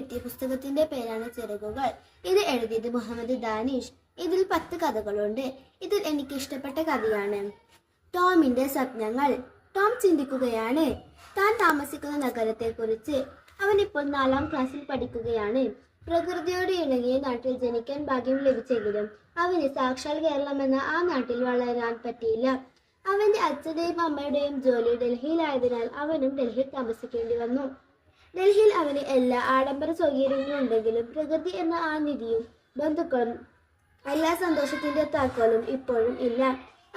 കിട്ടിയ പുസ്തകത്തിന്റെ പേരാണ് ചിറകുകൾ. ഇത് എഴുതിയത് മുഹമ്മദ് ദാനിഷ്. ഇതിൽ 10 കഥകളുണ്ട്. ഇതിൽ എനിക്ക് ഇഷ്ടപ്പെട്ട കഥയാണ് ടോമിന്റെ സ്വപ്നങ്ങൾ. ടോം ചിന്തിക്കുകയാണ് താൻ താമസിക്കുന്ന നഗരത്തെക്കുറിച്ച്. അവൻ ഇപ്പോൾ 4ാം ക്ലാസ്സിൽ പഠിക്കുകയാണ്. പ്രകൃതിയോട് ഇണങ്ങിയ നാട്ടിൽ ജനിക്കാൻ ഭാഗ്യം ലഭിച്ചെങ്കിലും അവന് സാക്ഷാൽ കേരളം എന്ന ആ നാട്ടിൽ വളരാൻ പറ്റിയില്ല. അവന്റെ അച്ഛന്റെയും അമ്മയുടെയും ജോലി ഡൽഹിയിലായതിനാൽ അവനും ഡൽഹിയിൽ താമസിക്കേണ്ടി വന്നു. ഡൽഹിയിൽ അവന് എല്ലാ ആഡംബര സൗകര്യങ്ങളും ഉണ്ടെങ്കിലും പ്രകൃതി എന്ന ആ നിധിയും ബന്ധുക്കളും എല്ലാ സന്തോഷത്തിന്റെ താക്കോലും ഇപ്പോഴും ഇല്ല.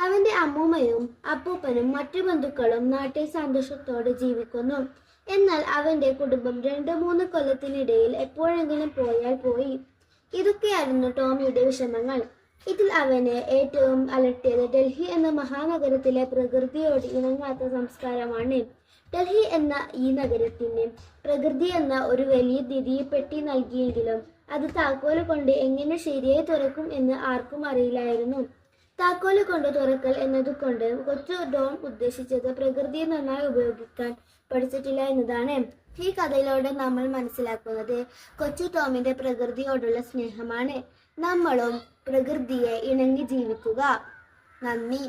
അവന്റെ അമ്മൂമ്മയും അപ്പൂപ്പനും മറ്റു ബന്ധുക്കളും നാട്ടിൽ സന്തോഷത്തോടെ ജീവിക്കുന്നു. എന്നാൽ അവന്റെ കുടുംബം 2-3 കൊല്ലത്തിനിടയിൽ എപ്പോഴെങ്കിലും പോയാൽ പോയി. ഇതൊക്കെയായിരുന്നു ടോമിയുടെ വിഷമങ്ങൾ. ഇതിൽ അവനെ ഏറ്റവും അലട്ടിയത് ഡൽഹി എന്ന മഹാനഗരത്തിലെ പ്രകൃതിയോട് ഇണങ്ങാത്ത സംസ്കാരമാണ്. ഡൽഹി എന്ന ഈ നഗരത്തിന് പ്രകൃതി എന്ന ഒരു വലിയ നിധിപ്പെട്ടി നൽകിയെങ്കിലും അത് താക്കോല് കൊണ്ട് എങ്ങനെ ശരിയായി തുറക്കും എന്ന് ആർക്കും അറിയില്ലായിരുന്നു. താക്കോല് കൊണ്ട് തുറക്കൽ എന്നതുകൊണ്ട് കൊച്ചു ടോം ഉദ്ദേശിച്ചത് പ്രകൃതിയെ നന്നായി ഉപയോഗിക്കാൻ പഠിച്ചിട്ടില്ല എന്നതാണ്. ഈ കഥയിലൂടെ നമ്മൾ മനസ്സിലാക്കുന്നത് കൊച്ചു ടോമിന്റെ പ്രകൃതിയോടുള്ള സ്നേഹമാണ്. നമ്മളും പ്രകൃതിയെ ഇണങ്ങി ജീവിക്കുക. നന്ദി.